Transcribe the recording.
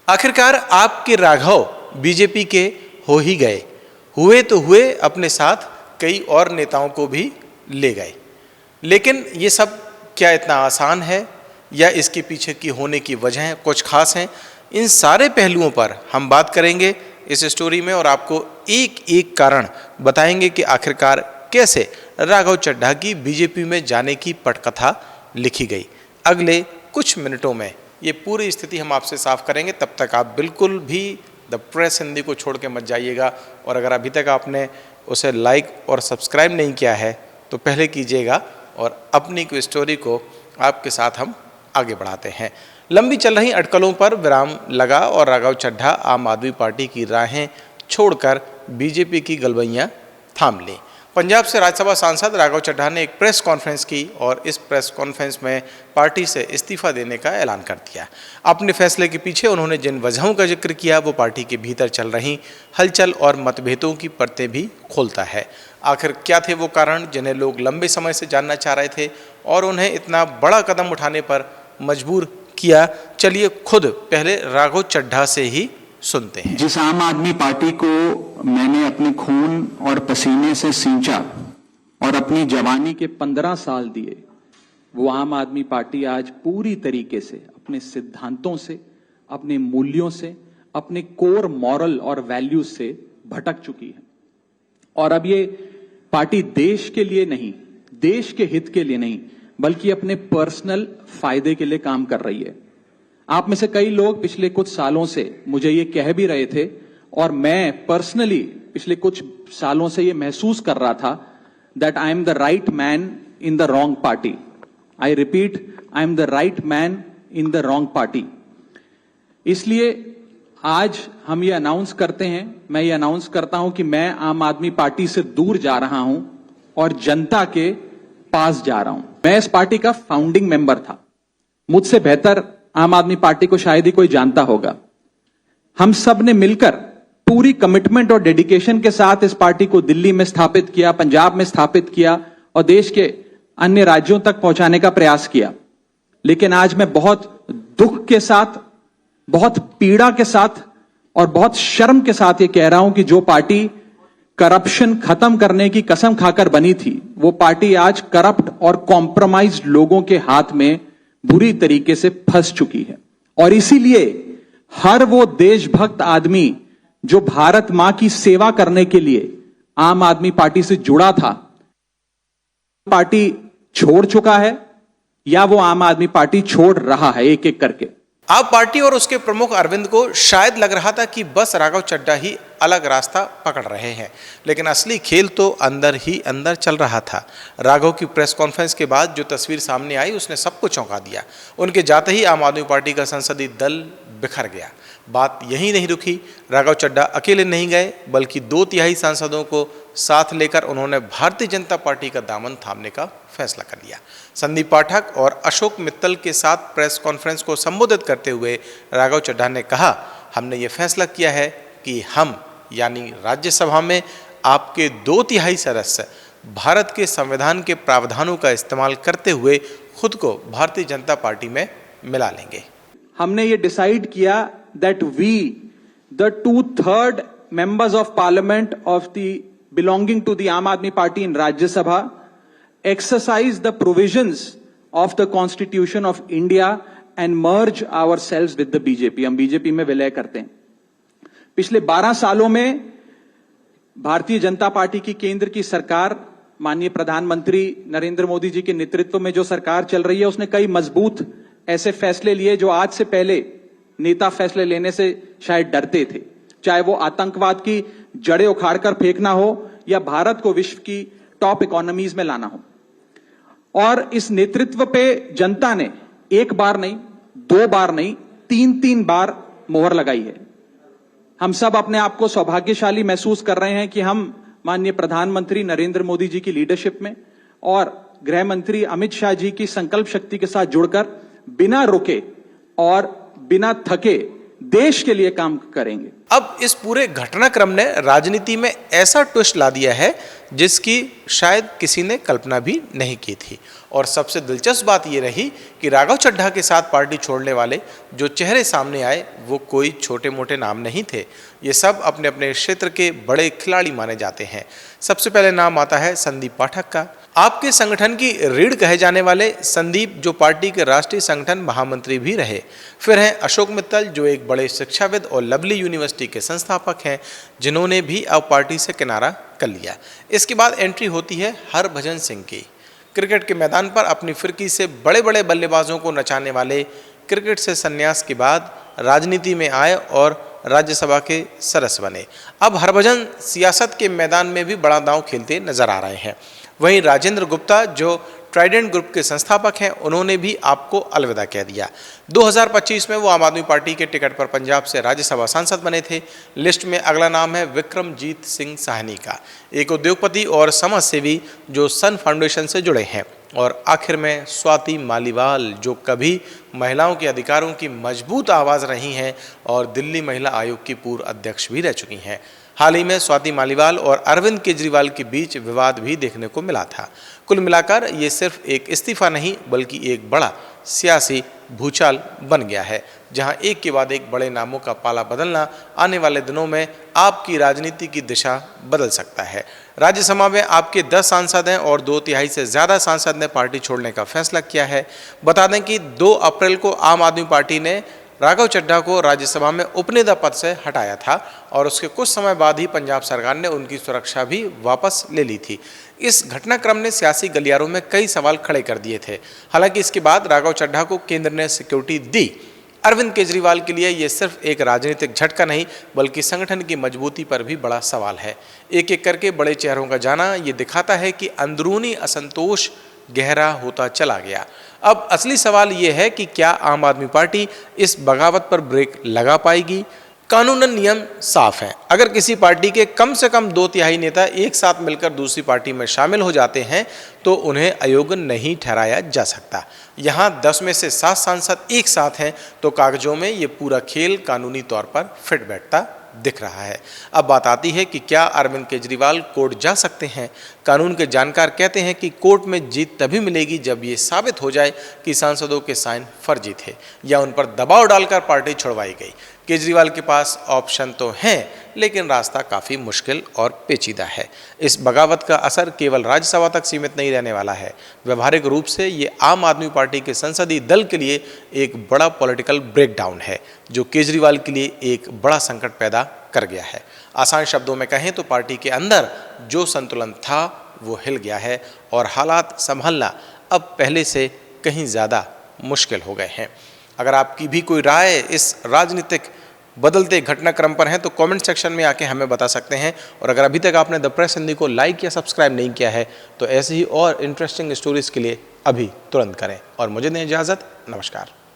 आखिरकार आपके राघव बीजेपी के हो ही गए, हुए तो हुए, अपने साथ कई और नेताओं को भी ले गए। लेकिन ये सब क्या इतना आसान है या इसके पीछे की होने की वजह कुछ खास हैं? इन सारे पहलुओं पर हम बात करेंगे इस स्टोरी में और आपको एक एक कारण बताएंगे कि आखिरकार कैसे राघव चड्ढा की बीजेपी में जाने की पटकथा लिखी गई। अगले कुछ मिनटों में ये पूरी स्थिति हम आपसे साफ करेंगे। तब तक आप बिल्कुल भी द प्रेस हिंदी को छोड़ के मत जाइएगा और अगर अभी तक आपने उसे लाइक और सब्सक्राइब नहीं किया है तो पहले कीजिएगा और अपनी कोई स्टोरी को आपके साथ हम आगे बढ़ाते हैं। लंबी चल रही अटकलों पर विराम लगा और राघव चड्ढा आम आदमी पार्टी की राहें छोड़कर बीजेपी की गलबैयां थाम ली। पंजाब से राज्यसभा सांसद राघव चड्ढा ने एक प्रेस कॉन्फ्रेंस की और इस प्रेस कॉन्फ्रेंस में पार्टी से इस्तीफा देने का ऐलान कर दिया। अपने फैसले के पीछे उन्होंने जिन वजहों का जिक्र किया वो पार्टी के भीतर चल रही हलचल और मतभेदों की परतें भी खोलता है। आखिर क्या थे वो कारण जिन्हें लोग लंबे समय से जानना चाह रहे थे और उन्हें इतना बड़ा कदम उठाने पर मजबूर किया? चलिए खुद पहले राघव चड्ढा से ही सुनते हैं। जिस आम आदमी पार्टी को मैंने अपने खून और पसीने से सींचा और अपनी जवानी के 15 साल दिए, वो आम आदमी पार्टी आज पूरी तरीके से अपने सिद्धांतों से, अपने मूल्यों से, अपने कोर मॉरल और वैल्यूज से भटक चुकी है। और अब ये पार्टी देश के लिए नहीं, देश के हित के लिए नहीं, बल्कि अपने पर्सनल फायदे के लिए काम कर रही है। आप में से कई लोग पिछले कुछ सालों से मुझे ये कह भी रहे थे और मैं पर्सनली पिछले कुछ सालों से ये महसूस कर रहा था that I am the right man in the wrong party. I repeat, I am the right man in the wrong party. इसलिए आज हम ये अनाउंस करते हैं, मैं ये अनाउंस करता हूं कि मैं आम आदमी पार्टी से दूर जा रहा हूं और जनता के पास जा रहा हूं। मैं इस पार्टी का फाउंडिंग मेंबर था। मुझसे बेहतर आम आदमी पार्टी को शायद ही कोई जानता होगा। हम सब ने मिलकर पूरी कमिटमेंट और डेडिकेशन के साथ इस पार्टी को दिल्ली में स्थापित किया, पंजाब में स्थापित किया और देश के अन्य राज्यों तक पहुंचाने का प्रयास किया। लेकिन आज मैं बहुत दुख के साथ, बहुत पीड़ा के साथ और बहुत शर्म के साथ ये कह रहा हूं कि जो पार्टी करप्शन खत्म करने की कसम खाकर बनी थी, वो पार्टी आज करप्ट और कॉम्प्रोमाइज्ड लोगों के हाथ में बुरी तरीके से फंस चुकी है। और इसीलिए हर वो देशभक्त आदमी जो भारत मां की सेवा करने के लिए आम आदमी पार्टी से जुड़ा था, पार्टी छोड़ चुका है या वो आम आदमी पार्टी छोड़ रहा है एक एक करके। आप पार्टी और उसके प्रमुख अरविंद को शायद लग रहा था कि बस राघव चड्ढा ही अलग रास्ता पकड़ रहे हैं, लेकिन असली खेल तो अंदर ही अंदर चल रहा था। राघव की प्रेस कॉन्फ्रेंस के बाद जो तस्वीर सामने आई उसने सबको चौंका दिया। उनके जाते ही आम आदमी पार्टी का संसदीय दल बिखर गया। बात यहीं नहीं रुकी। राघव चड्ढा अकेले नहीं गए बल्कि 2/3 सांसदों को साथ लेकर उन्होंने भारतीय जनता पार्टी का दामन थामने का फैसला कर लिया। संदीप पाठक और अशोक मित्तल के साथ प्रेस कॉन्फ्रेंस को संबोधित करते हुए राघव चड्ढा ने कहा, हमने ये फैसला किया है कि हम यानी राज्यसभा में आपके 2/3 सदस्य भारत के संविधान के प्रावधानों का इस्तेमाल करते हुए खुद को भारतीय जनता पार्टी में मिला लेंगे। हमने ये डिसाइड किया that we the 2/3 members of parliament of the belonging to the Aam Aadmi Party in Rajya Sabha exercise the provisions of the Constitution of India and merge ourselves with the BJP। हम बीजेपी में विलय करते हैं। पिछले 12 सालों में भारतीय जनता पार्टी की केंद्र की सरकार, माननीय प्रधानमंत्री नरेंद्र मोदी जी के नेतृत्व में जो सरकार चल रही है, उसने कई मजबूत ऐसे फैसले लिए जो आज से पहले नेता फैसले लेने से शायद डरते थे। चाहे वो आतंकवाद की जड़ें उखाड़कर फेंकना हो या भारत को विश्व की टॉप इकोनॉमीज में लाना हो। और इस नेतृत्व पे जनता ने एक बार नहीं, 2 बार नहीं, 3 बार मोहर लगाई है। हम सब अपने आप को सौभाग्यशाली महसूस कर रहे हैं कि हम माननीय प्रधानमंत्री नरेंद्र मोदी जी की लीडरशिप में और गृह मंत्री अमित शाह जी की संकल्प शक्ति के साथ जुड़कर बिना रुके और बिना थके देश के लिए काम करेंगे। अब इस पूरे घटनाक्रम ने राजनीति में ऐसा ट्विस्ट ला दिया है जिसकी शायद किसी ने कल्पना भी नहीं की थी। और सबसे दिलचस्प बात ये रही कि राघव चड्ढा के साथ पार्टी छोड़ने वाले जो चेहरे सामने आए वो कोई छोटे मोटे नाम नहीं थे। ये सब अपने अपने क्षेत्र के बड़े खिलाड़ी माने जाते हैं। सबसे पहले नाम आता है संदीप पाठक का। आपके संगठन की रीढ़ कहे जाने वाले संदीप जो पार्टी के राष्ट्रीय संगठन महामंत्री भी रहे। फिर हैं अशोक मित्तल जो एक बड़े शिक्षाविद और लवली यूनिवर्सिटी के संस्थापक हैं, जिन्होंने भी अब पार्टी से किनारा कर लिया। इसके बाद एंट्री होती है हरभजन सिंह की। क्रिकेट के मैदान पर अपनी फिरकी से बड़े बड़े बल्लेबाजों को नचाने वाले क्रिकेट से संन्यास के बाद राजनीति में आए और राज्यसभा के सदस्य बने। अब हरभजन सियासत के मैदान में भी बड़ा दांव खेलते नजर आ रहे हैं। वहीं राजेंद्र गुप्ता जो ट्राइडेंट ग्रुप के संस्थापक हैं, उन्होंने भी आपको अलविदा कह दिया। 2025 में वो आम आदमी पार्टी के टिकट पर पंजाब से राज्यसभा सांसद बने थे। लिस्ट में अगला नाम है विक्रमजीत सिंह साहनी का, एक उद्योगपति और समाज सेवी जो सन फाउंडेशन से जुड़े हैं। और आखिर में स्वाति मालीवाल जो कभी महिलाओं के अधिकारों की मजबूत आवाज़ रही हैं और दिल्ली महिला आयोग की पूर्व अध्यक्ष भी रह चुकी हैं। हाल ही में स्वाति मालीवाल और अरविंद केजरीवाल के बीच विवाद भी देखने को मिला था। कुल मिलाकर ये सिर्फ एक इस्तीफा नहीं बल्कि एक बड़ा सियासी भूचाल बन गया है, जहां एक के बाद एक बड़े नामों का पाला बदलना आने वाले दिनों में आपकी राजनीति की दिशा बदल सकता है। राज्यसभा में आपके 10 सांसद हैं और 2/3 से ज़्यादा सांसद ने पार्टी छोड़ने का फैसला किया है। बता दें कि 2 अप्रैल को आम आदमी पार्टी ने राघव चड्ढा को राज्यसभा में उपनेता पद से हटाया था और उसके कुछ समय बाद ही पंजाब सरकार ने उनकी सुरक्षा भी वापस ले ली थी। इस घटनाक्रम ने सियासी गलियारों में कई सवाल खड़े कर दिए थे। हालांकि इसके बाद राघव चड्ढा को केंद्र ने सिक्योरिटी दी। अरविंद केजरीवाल के लिए ये सिर्फ एक राजनीतिक झटका नहीं बल्कि संगठन की मजबूती पर भी बड़ा सवाल है। एक एक करके बड़े चेहरों का जाना ये दिखाता है कि अंदरूनी असंतोष गहरा होता चला गया। अब असली सवाल ये है कि क्या आम आदमी पार्टी इस बगावत पर ब्रेक लगा पाएगी? कानूनन नियम साफ हैं। अगर किसी पार्टी के कम से कम 2/3 नेता एक साथ मिलकर दूसरी पार्टी में शामिल हो जाते हैं तो उन्हें अयोग्य नहीं ठहराया जा सकता। यहाँ 10 में से 7 सांसद एक साथ हैं तो कागजों में ये पूरा खेल कानूनी तौर पर फिट बैठता दिख रहा है। अब बात आती है कि क्या अरविंद केजरीवाल कोर्ट जा सकते हैं? कानून के जानकार कहते हैं कि कोर्ट में जीत तभी मिलेगी जब ये साबित हो जाए कि सांसदों के साइन फर्जी थे या उन पर दबाव डालकर पार्टी छुड़वाई गई। केजरीवाल के पास ऑप्शन तो हैं लेकिन रास्ता काफ़ी मुश्किल और पेचीदा है। इस बगावत का असर केवल राज्यसभा तक सीमित नहीं रहने वाला है। व्यवहारिक रूप से ये आम आदमी पार्टी के संसदीय दल के लिए एक बड़ा पॉलिटिकल ब्रेकडाउन है जो केजरीवाल के लिए एक बड़ा संकट पैदा कर गया है। आसान शब्दों में कहें तो पार्टी के अंदर जो संतुलन था वो हिल गया है और हालात संभालना अब पहले से कहीं ज़्यादा मुश्किल हो गए हैं। अगर आपकी भी कोई राय इस राजनीतिक बदलते घटनाक्रम पर है तो कमेंट सेक्शन में आके हमें बता सकते हैं। और अगर अभी तक आपने द प्रेस हिंदी को लाइक या सब्सक्राइब नहीं किया है तो ऐसे ही और इंटरेस्टिंग स्टोरीज़ के लिए अभी तुरंत करें और मुझे दें इजाज़त। नमस्कार।